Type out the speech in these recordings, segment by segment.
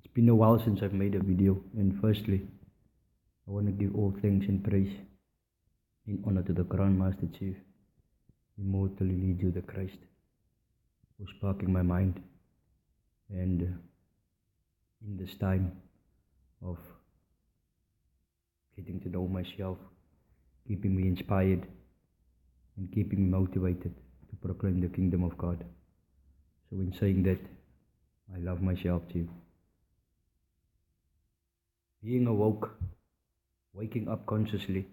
It's been a while since I've made a video, and firstly, I want to give all thanks and praise in honor to the Grand Master Chief, immortally lead you the Christ, who's sparking my mind, and in this time of getting to know myself, keeping me inspired, and keeping me motivated to proclaim the kingdom of God. So in saying that, I love myself, Chief. Being awoke, waking up consciously,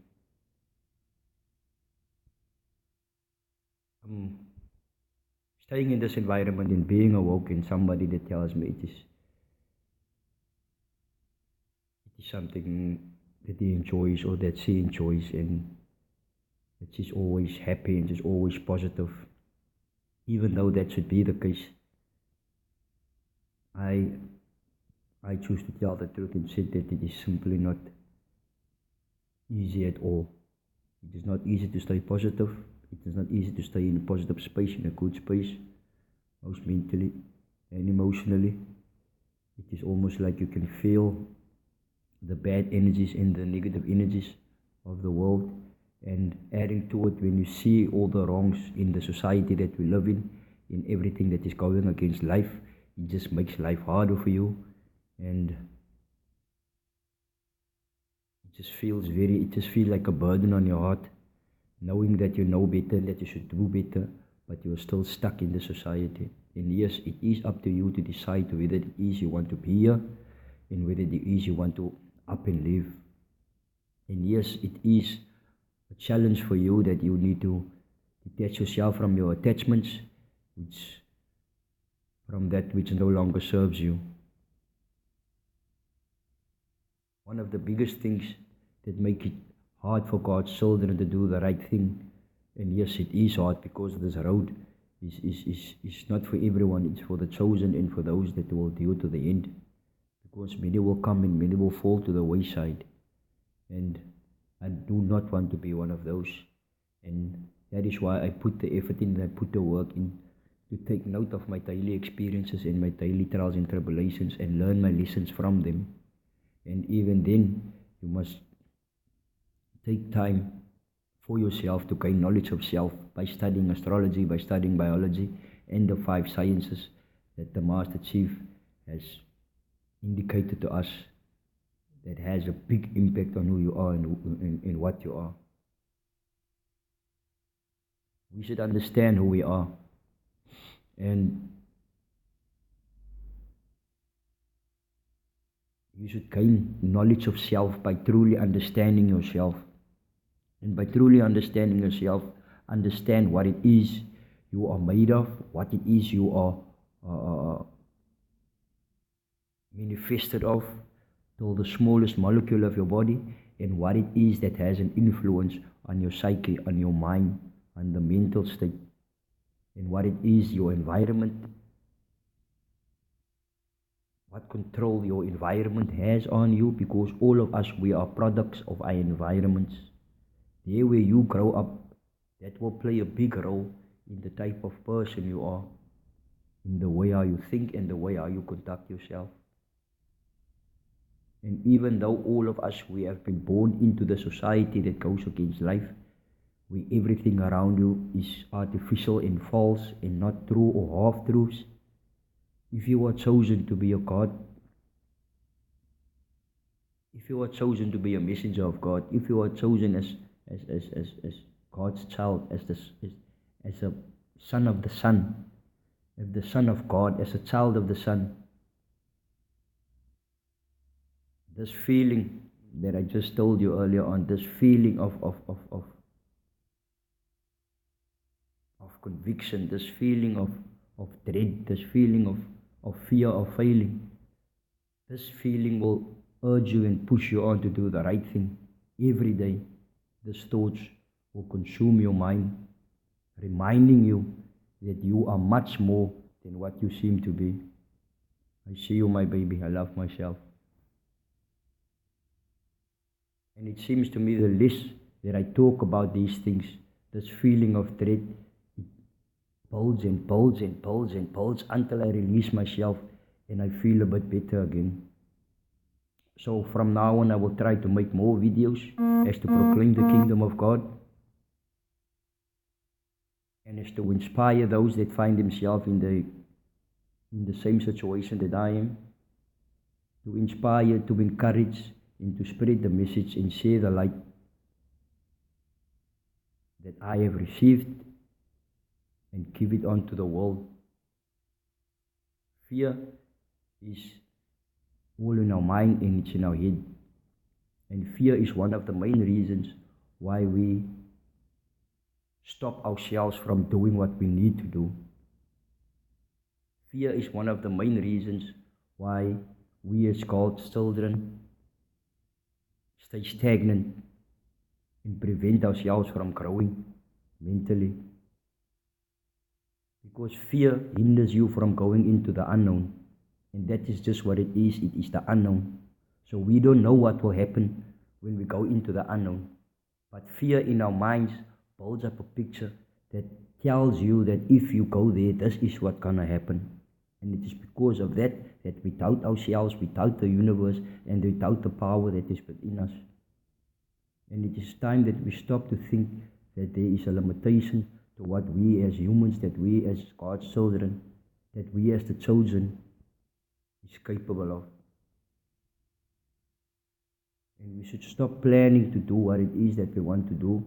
staying in this environment and being awoke in somebody that tells me it is something that he enjoys or that she enjoys, and that she's always happy and she's always positive, even though that should be the case. I choose to tell the truth and say that it is simply not easy at all. It is not easy to stay positive. It is not easy to stay in a positive space, in a good space, most mentally and emotionally. It is almost like you can feel the bad energies and the negative energies of the world, and adding to it, when you see all the wrongs in the society that we live in everything that is going against life, it just makes life harder for you, and it just feels like a burden on your heart, knowing that you know better and that you should do better, but you're still stuck in the society. And yes, it is up to you to decide whether it is you want to be here and whether it is you want to up and live. And yes, it is a challenge for you that you need to detach yourself from your attachments, from that which no longer serves you. One of the biggest things that make it hard for God's children to do the right thing, and yes, it is hard because this road is not for everyone, it's for the chosen and for those that will do to the end, because many will come and many will fall to the wayside, and I do not want to be one of those. And that is why I put the effort in and I put the work in to take note of my daily experiences and my daily trials and tribulations and learn my lessons from them. And even then, you must take time for yourself to gain knowledge of self by studying astrology, by studying biology, and the 5 sciences that the Master Chief has indicated to us, that has a big impact on who you are and what you are. We should understand who we are, and you should gain knowledge of self by truly understanding yourself. And by truly understanding yourself, understand what it is you are made of, what it is you are manifested of, till the smallest molecule of your body, and what it is that has an influence on your psyche, on your mind, on the mental state, and what it is your environment, what control your environment has on you, because all of us, we are products of our environments. There where you grow up, that will play a big role in the type of person you are, in the way how you think and the way how you conduct yourself. And even though all of us, we have been born into the society that goes against life, where everything around you is artificial and false and not true or half-truths, if you are chosen to be a God, if you are chosen to be a messenger of God, if you are chosen as God's child, as a son of the Son, as the Son of God, as a child of the Son, this feeling that I just told you earlier on, this feeling of conviction, this feeling of dread, this feeling of fear of failing, this feeling will urge you and push you on to do the right thing every day. These thoughts will consume your mind, reminding you that you are much more than what you seem to be. I see you, my baby. I love myself. And it seems to me the less that I talk about these things, this feeling of dread, it builds and builds and builds and builds until I release myself and I feel a bit better again. So from now on, I will try to make more videos as to proclaim the kingdom of God and as to inspire those that find themselves in the same situation that I am, to inspire, to encourage, and to spread the message and share the light that I have received and give it on to the world. Fear is all in our mind and it's in our head. And fear is one of the main reasons why we stop ourselves from doing what we need to do. Fear is one of the main reasons why we as God's children stay stagnant and prevent ourselves from growing mentally. Because fear hinders you from going into the unknown. And that is just what it is the unknown. So we don't know what will happen when we go into the unknown. But fear in our minds builds up a picture that tells you that if you go there, this is what's gonna happen. And it is because of that we doubt ourselves, we doubt the universe, and we doubt the power that is within us. And it is time that we stop to think that there is a limitation to what we as humans, that we as God's children, that we as the chosen is capable of. And we should stop planning to do what it is that we want to do.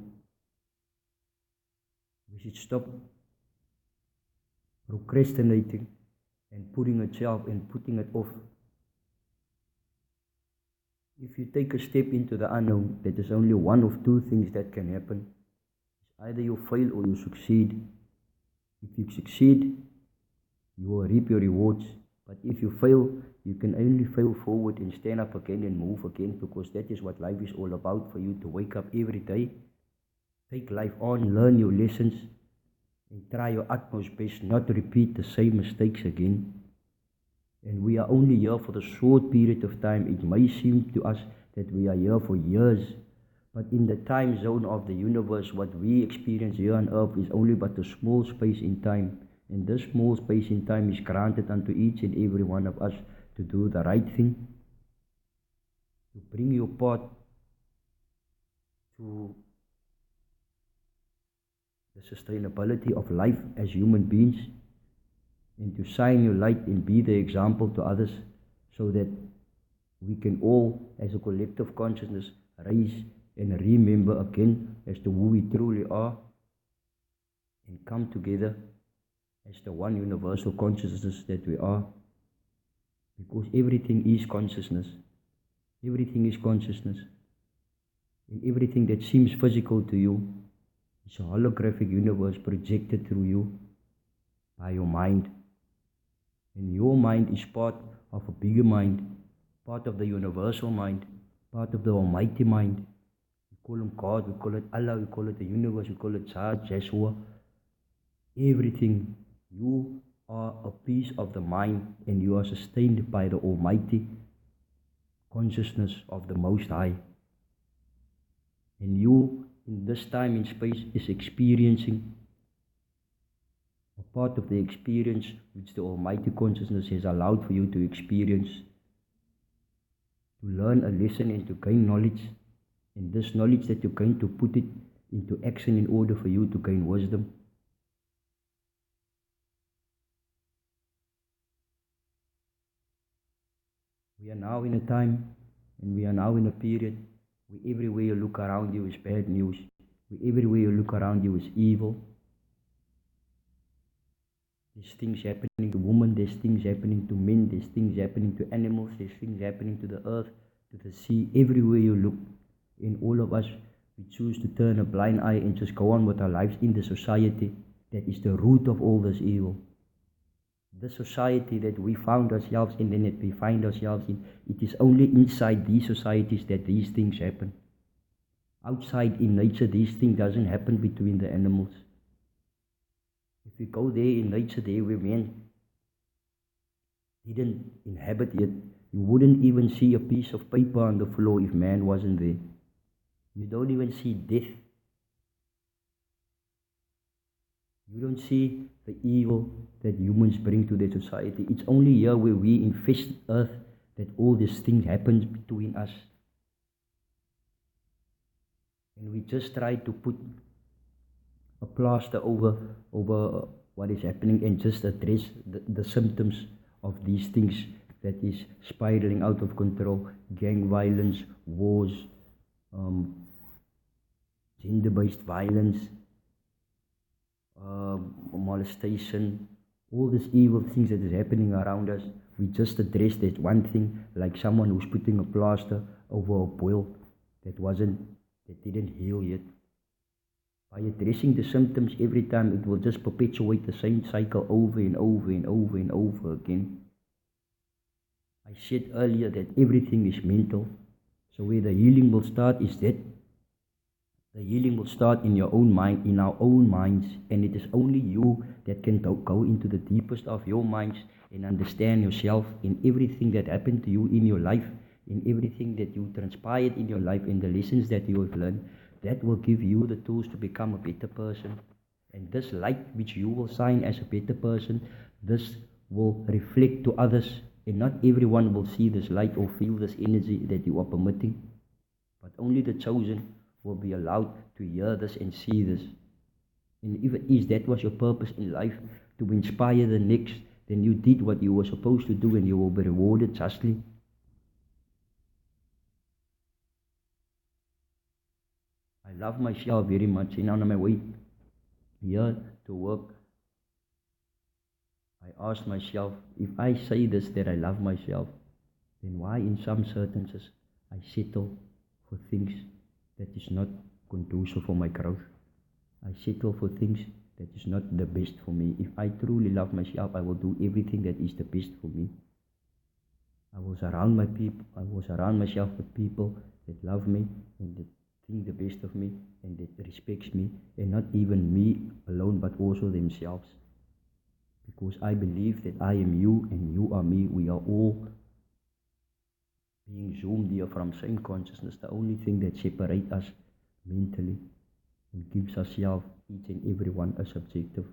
We should stop procrastinating and putting it off. If you take a step into the unknown, there is only one of two things that can happen. Either you fail or you succeed. If you succeed, you will reap your rewards. But if you fail, you can only fail forward and stand up again and move again, because that is what life is all about, for you to wake up every day, take life on, learn your lessons, and try your utmost best not to repeat the same mistakes again. And we are only here for the short period of time. It may seem to us that we are here for years, but in the time zone of the universe, what we experience here on earth is only but a small space in time. And this small space in time is granted unto each and every one of us to do the right thing, to bring your part to the sustainability of life as human beings, and to shine your light and be the example to others, so that we can all, as a collective consciousness, rise and remember again as to who we truly are, and come together as the one universal consciousness that we are. Because everything is consciousness. Everything is consciousness. And everything that seems physical to you is a holographic universe projected through you by your mind. And your mind is part of a bigger mind, part of the universal mind, part of the almighty mind. We call him God, we call it Allah, we call it the universe, we call it Yeshua. Everything. You are a piece of the mind, and you are sustained by the almighty consciousness of the Most High. And you, in this time and space, is experiencing a part of the experience which the almighty consciousness has allowed for you to experience, to learn a lesson and to gain knowledge. And this knowledge that you're going to put it into action in order for you to gain wisdom. We are now in a time, and we are now in a period where everywhere you look around you is bad news. Where everywhere you look around you is evil. There's things happening to women, there's things happening to men, there's things happening to animals, there's things happening to the earth, to the sea. Everywhere you look, in all of us, we choose to turn a blind eye and just go on with our lives in the society that is the root of all this evil. The society that we found ourselves in and that we find ourselves in, it is only inside these societies that these things happen. Outside in nature, these things doesn't happen between the animals. If you go there in nature, there where man didn't inhabit yet, you wouldn't even see a piece of paper on the floor if man wasn't there. You don't even see death. You don't see the evil that humans bring to the society. It's only here where we infest earth that all these things happen between us. And we just try to put a plaster over what is happening and just address the symptoms of these things that is spiraling out of control. Gang violence, wars, gender-based violence, molestation, all these evil things that is happening around us. We just address that one thing, like someone who's putting a plaster over a boil that didn't heal yet. By addressing the symptoms every time, it will just perpetuate the same cycle over and over and over and over again. I said earlier that everything is mental. So where the healing will start is that the healing will start in your own mind, in our own minds, and it is only you that can go into the deepest of your minds and understand yourself in everything that happened to you in your life, in everything that you transpired in your life, in the lessons that you have learned. That will give you the tools to become a better person. And this light which you will shine as a better person, this will reflect to others, and not everyone will see this light or feel this energy that you are permitting, but only the chosen will be allowed to hear this and see this. And if it is that was your purpose in life, to inspire the next, then you did what you were supposed to do and you will be rewarded justly. I love myself very much, and on my way here to work, I asked myself, if I say this that I love myself, then why in some circumstances I settle for things that is not conducive for my growth? I settle for things that is not the best for me. If I truly love myself, I will do everything that is the best for me. I will surround myself with people that love me and that think the best of me and that respects me, and not even me alone but also themselves. Because I believe that I am you and you are me. We are all being zoomed here from same consciousness. The only thing that separates us mentally and gives ourselves, each and every one, a subjective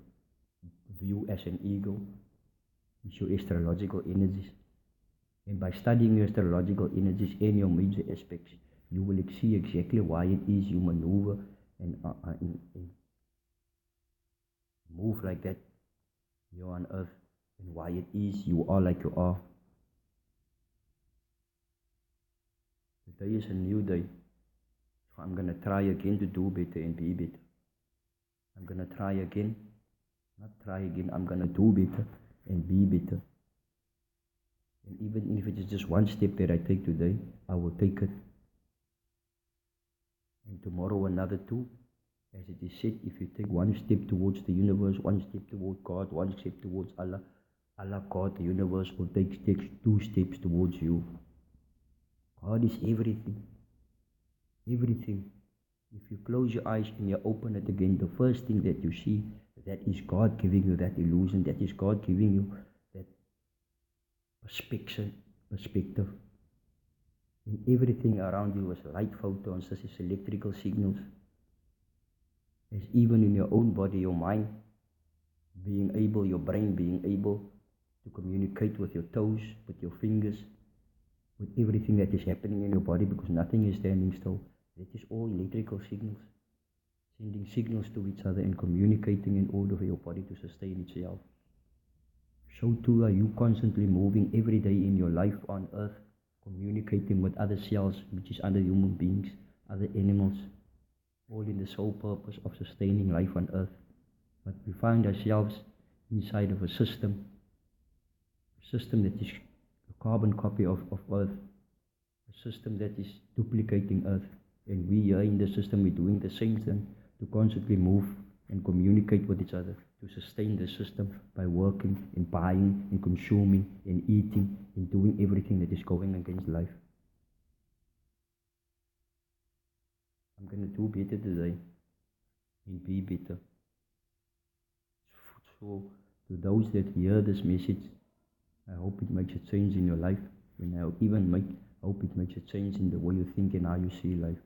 view as an ego is your astrological energies. And by studying your astrological energies and your major aspects, you will see exactly why it is you maneuver and move like that here on earth, and why it is you are like you are. Today is a new day, so I'm going to try again to do better and be better. I'm going to try again, I'm going to do better and be better. And even if it is just one step that I take today, I will take it. And tomorrow another two. As it is said, if you take one step towards the universe, one step towards God, one step towards Allah, God, the universe will take two steps towards you. God is everything. Everything. If you close your eyes and you open it again, the first thing that you see, that is God giving you that illusion, that is God giving you that perspective. And everything around you is light photons, this is electrical signals. As even in your own body, your mind your brain being able to communicate with your toes, with your fingers, with everything that is happening in your body, because nothing is standing still. That is all electrical signals, sending signals to each other and communicating in order for your body to sustain itself. So too are you constantly moving every day in your life on earth, communicating with other cells, which is other human beings, other animals, all in the sole purpose of sustaining life on earth. But we find ourselves inside of a system that is a carbon copy of earth, a system that is duplicating earth. And we are in the system, we're doing the same thing, to constantly move and communicate with each other, to sustain the system by working and buying and consuming and eating and doing everything that is going against life. I'm going to do better today and be better. So to those that hear this message, I hope it makes a change in your life, and I hope it makes a change in the way you think and how you see life.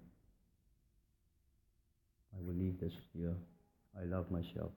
I will leave this here. I love myself.